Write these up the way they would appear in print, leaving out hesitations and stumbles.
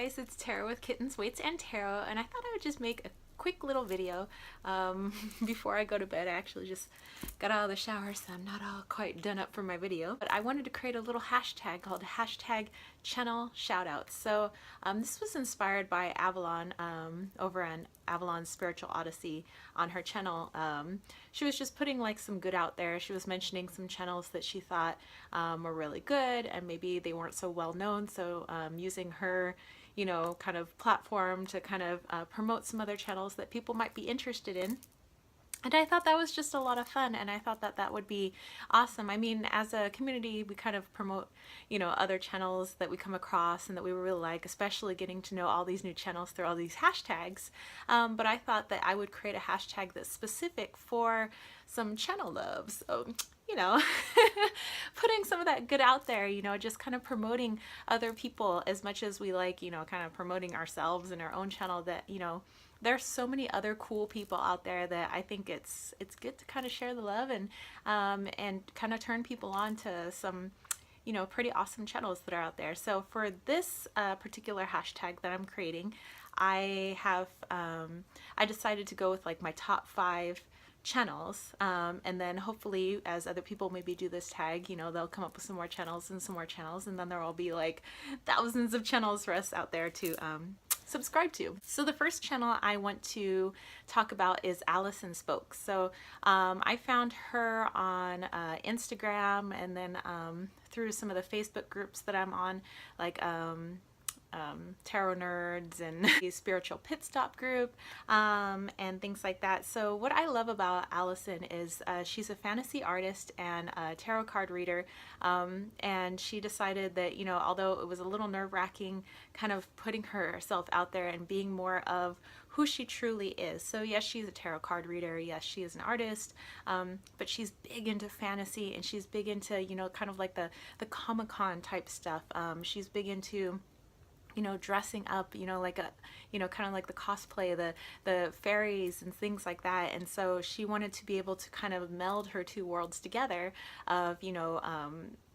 guys, it's Tarot with Kittens, Weights, and Tarot, and I thought I would just make a quick little video before I go to bed. I actually just got out of the shower, so I'm not all quite done up for my video. But I wanted to create a little hashtag called hashtag channel shoutouts. So this was inspired by Avalon over on Avalon's Spiritual Odyssey on her channel. She was just putting like some good out there. She was mentioning some channels that she thought were really good and maybe they weren't so well known. So using her, you know, kind of platform to kind of promote some other channels that people might be interested in. And I thought that was just a lot of fun, and I thought that that would be awesome. I mean, as a community, we kind of promote, you know, other channels that we come across and that we really like, especially getting to know all these new channels through all these hashtags. But I thought that I would create a hashtag that's specific for some channel love. So, you know, putting some of that good out there, you know, just kind of promoting other people as much as we like, you know, kind of promoting ourselves and our own channel. That, you know, there's so many other cool people out there that I think it's good to kind of share the love and kind of turn people on to some, you know, pretty awesome channels that are out there. So for this particular hashtag that I'm creating, I have I decided to go with like my top 5 channels, and then hopefully as other people maybe do this tag, you know, they'll come up with some more channels and some more channels, and then there will be like thousands of channels for us out there to subscribe to. So the first channel I want to talk about is Allison Spokes. So I found her on Instagram, and then through some of the Facebook groups that I'm on, like Tarot Nerds and the Spiritual Pit Stop group, and things like that. So what I love about Allison is she's a fantasy artist and a tarot card reader, and she decided that, you know, although it was a little nerve-wracking kind of putting herself out there and being more of who she truly is. So yes, she's a tarot card reader, yes, she is an artist, but she's big into fantasy, and she's big into, you know, kind of like the Comic-Con type stuff. She's big into, you know, dressing up, you know, like a, you know, kind of like the cosplay, the fairies and things like that. And so she wanted to be able to kind of meld her two worlds together of, you know,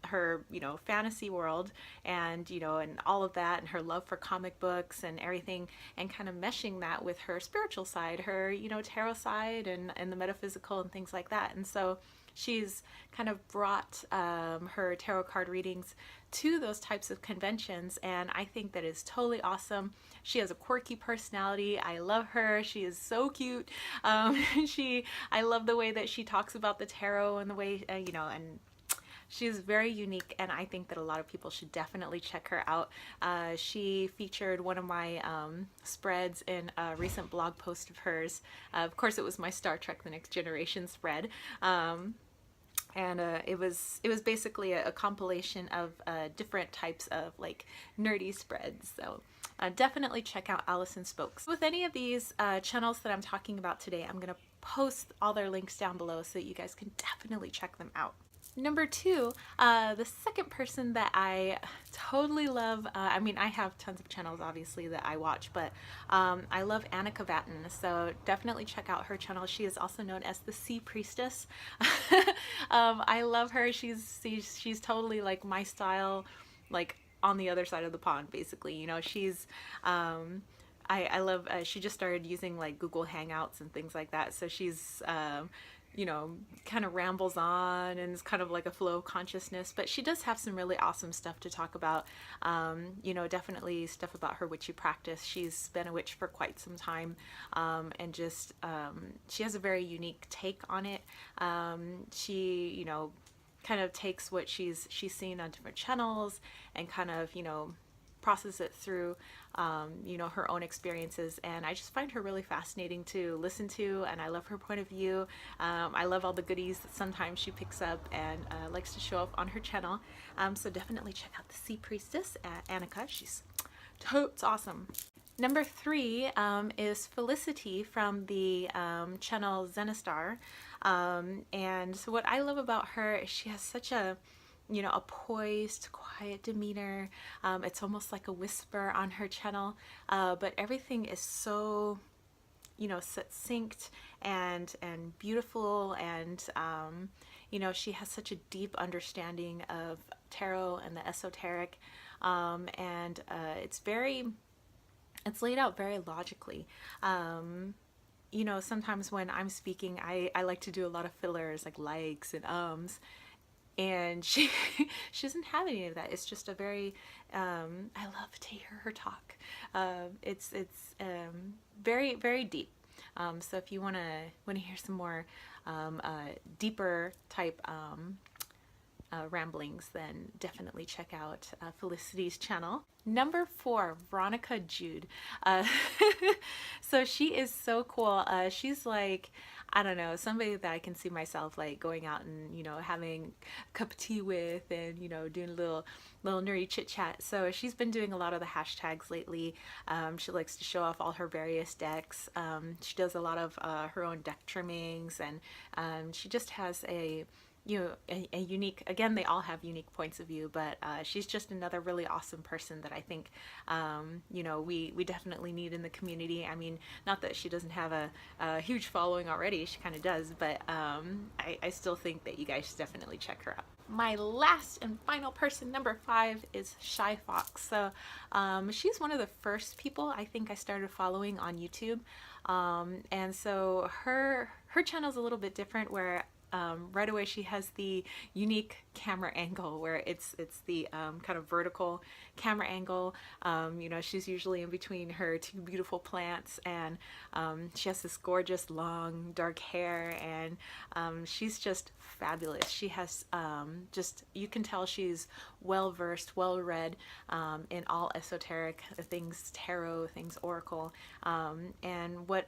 her, you know, fantasy world and, you know, and all of that, and her love for comic books and everything, and kind of meshing that with her spiritual side, her, you know, tarot side and the metaphysical and things like that. And so she's kind of brought her tarot card readings to those types of conventions, and I think that is totally awesome. She has a quirky personality. I love her. She is so cute. I love the way that she talks about the tarot and the way, you know, and she's very unique, and I think that a lot of people should definitely check her out. She featured one of my spreads in a recent blog post of hers. Of course, it was my Star Trek: The Next Generation spread. And it was basically a compilation of different types of like nerdy spreads. So definitely check out Allison Spokes. With any of these channels that I'm talking about today, I'm gonna post all their links down below so that you guys can definitely check them out. Number 2, the second person that I totally love, I mean, I have tons of channels obviously that I watch, but I love Annika Vatten, so definitely check out her channel. She is also known as the Sea Priestess. I love her. She's totally like my style, like on the other side of the pond, basically. You know, she's I love, she just started using like Google Hangouts and things like that, so she's you know, kind of rambles on and it's kind of like a flow of consciousness, but she does have some really awesome stuff to talk about. You know, definitely stuff about her witchy practice. She's been a witch for quite some time, and just she has a very unique take on it. She, you know, kind of takes what she's seen on different channels and kind of, you know, process it through, you know, her own experiences, and I just find her really fascinating to listen to, and I love her point of view. I love all the goodies that sometimes she picks up and likes to show up on her channel. So definitely check out the Sea Priestess, Annika. She's totes awesome. Number 3 is Felicity from the channel Zenistar, and so what I love about her is she has such a, you know, a poised, quiet demeanor. It's almost like a whisper on her channel, but everything is so, you know, succinct and beautiful, and you know, she has such a deep understanding of tarot and the esoteric, and it's very it's laid out very logically. You know, sometimes when I'm speaking, I like to do a lot of fillers like likes and and she doesn't have any of that. It's just a very I love to hear her talk. It's very deep. So if you wanna hear some more deeper type ramblings, then definitely check out Felicity's channel. Number 4, Veronica Jude. Uh, so she is so cool. She's like, I don't know, somebody that I can see myself like going out and, you know, having a cup of tea with, and, you know, doing a little nerdy chit chat. So she's been doing a lot of the hashtags lately. She likes to show off all her various decks. She does a lot of her own deck trimmings, and she just has a unique, again, they all have unique points of view, but she's just another really awesome person that I think, you know, we definitely need in the community. I mean, not that she doesn't have a huge following already, she kind of does, but I still think that you guys should definitely check her out. My last and final person, number 5, is Shy Fox. So she's one of the first people I think I started following on YouTube, and so her channel is a little bit different, where right away she has the unique camera angle where it's the kind of vertical camera angle. You know, she's usually in between her 2 beautiful plants, and she has this gorgeous long dark hair, and she's just fabulous. She has just, you can tell she's well versed, well read in all esoteric things, tarot things, oracle, and what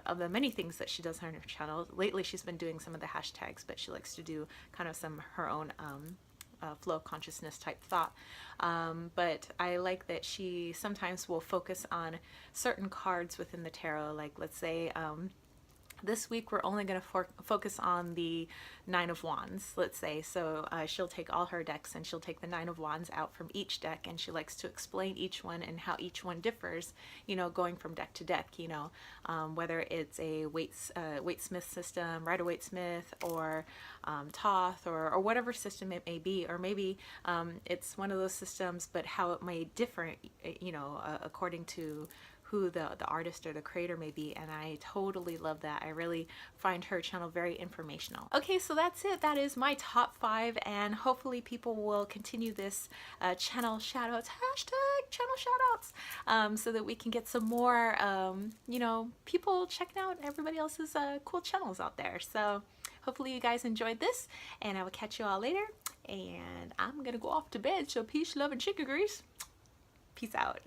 of the many things that she does on her channel. Lately she's been doing some of the hashtags, but she likes to do kind of some her own flow of consciousness type thought. But I like that she sometimes will focus on certain cards within the tarot. Like, let's say this week we're only going to focus on the 9 of Wands, let's say. So she'll take all her decks and she'll take the 9 of Wands out from each deck, and she likes to explain each one and how each one differs, you know, going from deck to deck, you know, whether it's a Waite-Smith system, Rider-Waite-Smith, or Thoth, or whatever system it may be, or maybe it's one of those systems, but how it may differ, you know, according to who the artist or the creator may be. And I totally love that. I really find her channel very informational. Okay, so that's it. That is my top 5, and hopefully people will continue this channel shoutouts, hashtag channel shoutouts, so that we can get some more, you know, people checking out everybody else's cool channels out there. So hopefully you guys enjoyed this, and I will catch you all later, and I'm gonna go off to bed. So peace, love, and chicken grease. Peace out.